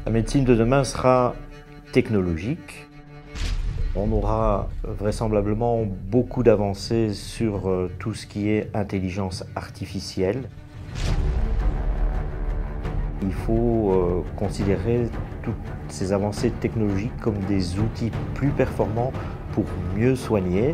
La médecine de demain sera technologique. On aura vraisemblablement beaucoup d'avancées sur tout ce qui est intelligence artificielle. Il faut considérer toutes ces avancées technologiques comme des outils plus performants pour mieux soigner.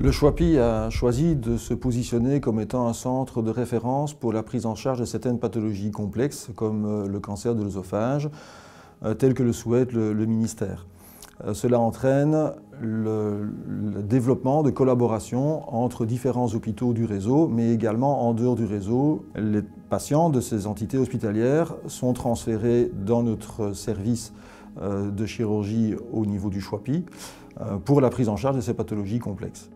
Le Schwappi a choisi de se positionner comme étant un centre de référence pour la prise en charge de certaines pathologies complexes comme le cancer de l'œsophage, tel que le souhaite le ministère. Cela entraîne le développement de collaboration entre différents hôpitaux du réseau, mais également en dehors du réseau. Les patients de ces entités hospitalières sont transférés dans notre service de chirurgie au niveau du Schwappi pour la prise en charge de ces pathologies complexes.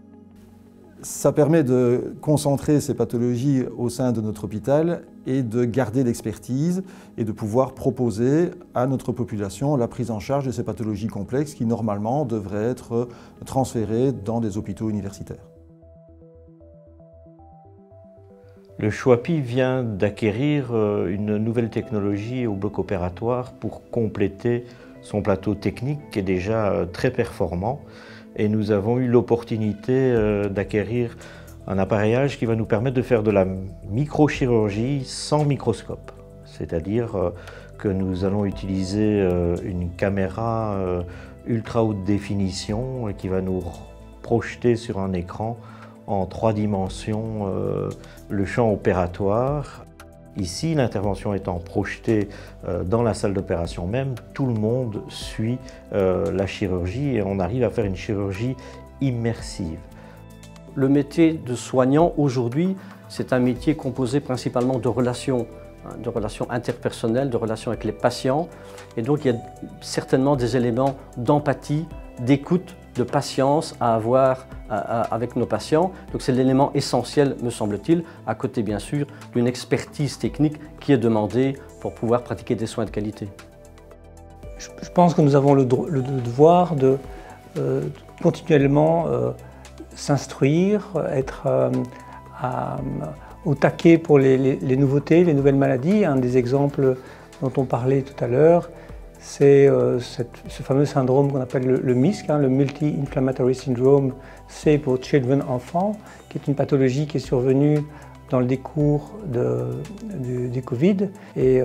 Ça permet de concentrer ces pathologies au sein de notre hôpital et de garder l'expertise et de pouvoir proposer à notre population la prise en charge de ces pathologies complexes qui normalement devraient être transférées dans des hôpitaux universitaires. Le Schwappi vient d'acquérir une nouvelle technologie au bloc opératoire pour compléter son plateau technique qui est déjà très performant. Et nous avons eu l'opportunité d'acquérir un appareillage qui va nous permettre de faire de la microchirurgie sans microscope. C'est-à-dire que nous allons utiliser une caméra ultra haute définition qui va nous projeter sur un écran en 3 dimensions le champ opératoire. Ici, l'intervention étant projetée dans la salle d'opération même, tout le monde suit la chirurgie et on arrive à faire une chirurgie immersive. Le métier de soignant aujourd'hui, c'est un métier composé principalement de relations interpersonnelles, de relations avec les patients. Et donc il y a certainement des éléments d'empathie, d'écoute, de patience à avoir avec nos patients. Donc c'est l'élément essentiel, me semble-t-il, à côté bien sûr d'une expertise technique qui est demandée pour pouvoir pratiquer des soins de qualité. Je pense que nous avons le devoir de continuellement s'instruire, être au taquet pour les nouveautés, les nouvelles maladies. Un des exemples dont on parlait tout à l'heure, c'est ce fameux syndrome qu'on appelle le MISC, le Multi-Inflammatory Syndrome C pour Children, enfants, qui est une pathologie qui est survenue dans le décours du Covid. Et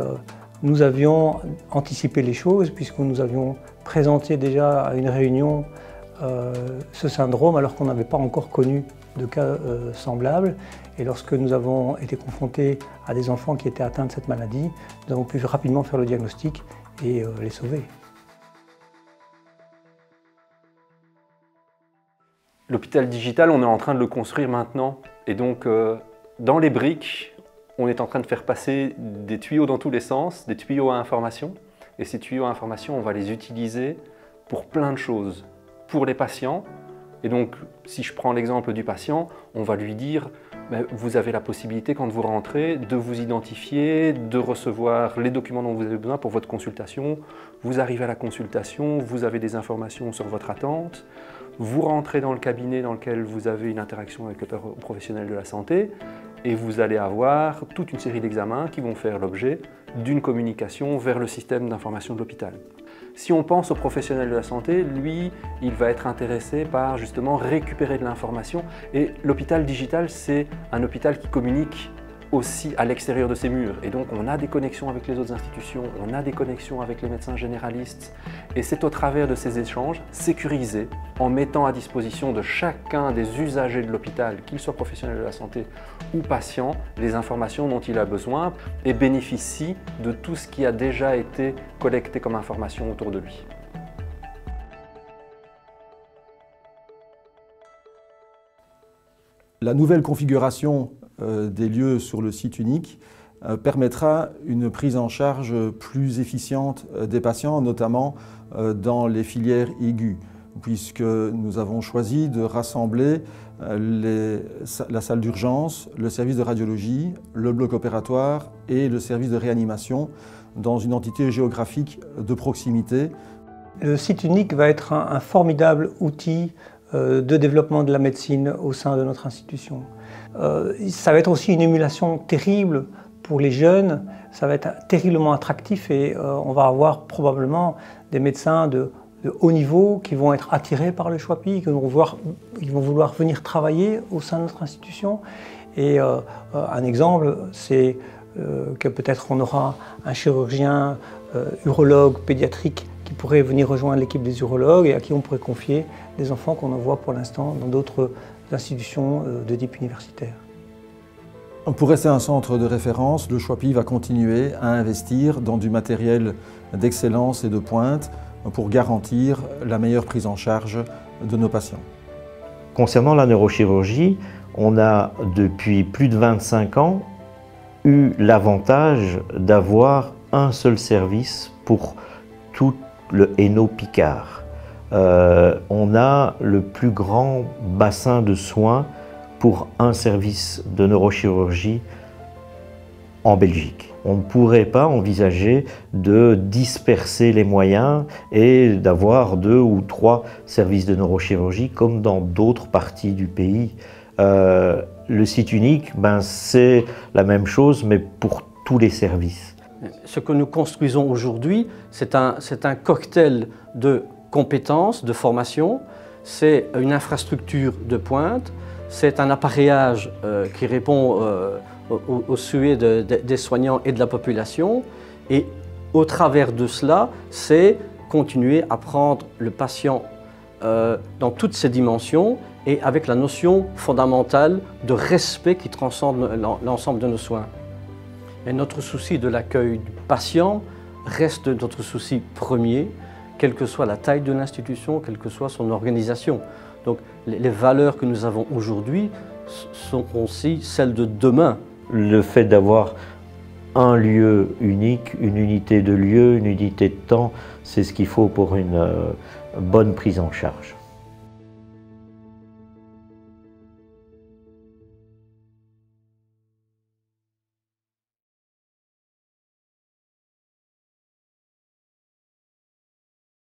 nous avions anticipé les choses puisque nous avions présenté déjà à une réunion ce syndrome alors qu'on n'avait pas encore connu de cas semblables. Et lorsque nous avons été confrontés à des enfants qui étaient atteints de cette maladie, nous avons pu rapidement faire le diagnostic et les sauver. L'hôpital digital, on est en train de le construire maintenant. Et donc, dans les briques, on est en train de faire passer des tuyaux dans tous les sens, des tuyaux à information. Et ces tuyaux à information, on va les utiliser pour plein de choses. Pour les patients, et donc si je prends l'exemple du patient, on va lui dire vous avez la possibilité quand vous rentrez de vous identifier, de recevoir les documents dont vous avez besoin pour votre consultation. Vous arrivez à la consultation, vous avez des informations sur votre attente, vous rentrez dans le cabinet dans lequel vous avez une interaction avec le professionnel de la santé et vous allez avoir toute une série d'examens qui vont faire l'objet d'une communication vers le système d'information de l'hôpital. Si on pense au professionnel de la santé, lui, il va être intéressé par justement récupérer de l'information. Et l'hôpital digital, c'est un hôpital qui communique aussi à l'extérieur de ses murs. Et donc on a des connexions avec les autres institutions, on a des connexions avec les médecins généralistes. Et c'est au travers de ces échanges sécurisés, en mettant à disposition de chacun des usagers de l'hôpital, qu'il soit professionnel de la santé ou patient, les informations dont il a besoin et bénéficie de tout ce qui a déjà été collecté comme information autour de lui. La nouvelle configuration des lieux sur le site unique permettra une prise en charge plus efficiente des patients, notamment dans les filières aiguës, puisque nous avons choisi de rassembler la salle d'urgence, le service de radiologie, le bloc opératoire et le service de réanimation dans une entité géographique de proximité. Le site unique va être un formidable outil de développement de la médecine au sein de notre institution. Ça va être aussi une émulation terrible pour les jeunes, ça va être terriblement attractif et on va avoir probablement des médecins de haut niveau qui vont être attirés par le Schwappi, qui vont vouloir venir travailler au sein de notre institution. Et un exemple, c'est que peut-être on aura un chirurgien urologue pédiatrique qui pourrait venir rejoindre l'équipe des urologues et à qui on pourrait confier des enfants qu'on envoie pour l'instant dans d'autres institutions de type universitaire. Pour rester un centre de référence, le Schwappi va continuer à investir dans du matériel d'excellence et de pointe pour garantir la meilleure prise en charge de nos patients. Concernant la neurochirurgie, on a depuis plus de 25 ans eu l'avantage d'avoir un seul service pour tout le Hainaut-Picard. On a le plus grand bassin de soins pour un service de neurochirurgie en Belgique. On ne pourrait pas envisager de disperser les moyens et d'avoir 2 ou 3 services de neurochirurgie comme dans d'autres parties du pays. Le site unique, c'est la même chose mais pour tous les services. Ce que nous construisons aujourd'hui, c'est un cocktail de compétences, de formation, c'est une infrastructure de pointe, c'est un appareillage qui répond aux souhaits des soignants et de la population. Et au travers de cela, c'est continuer à prendre le patient dans toutes ses dimensions et avec la notion fondamentale de respect qui transcende l'ensemble de nos soins. Et notre souci de l'accueil du patient reste notre souci premier, quelle que soit la taille de l'institution, quelle que soit son organisation. Donc les valeurs que nous avons aujourd'hui sont aussi celles de demain. Le fait d'avoir un lieu unique, une unité de lieu, une unité de temps, c'est ce qu'il faut pour une bonne prise en charge.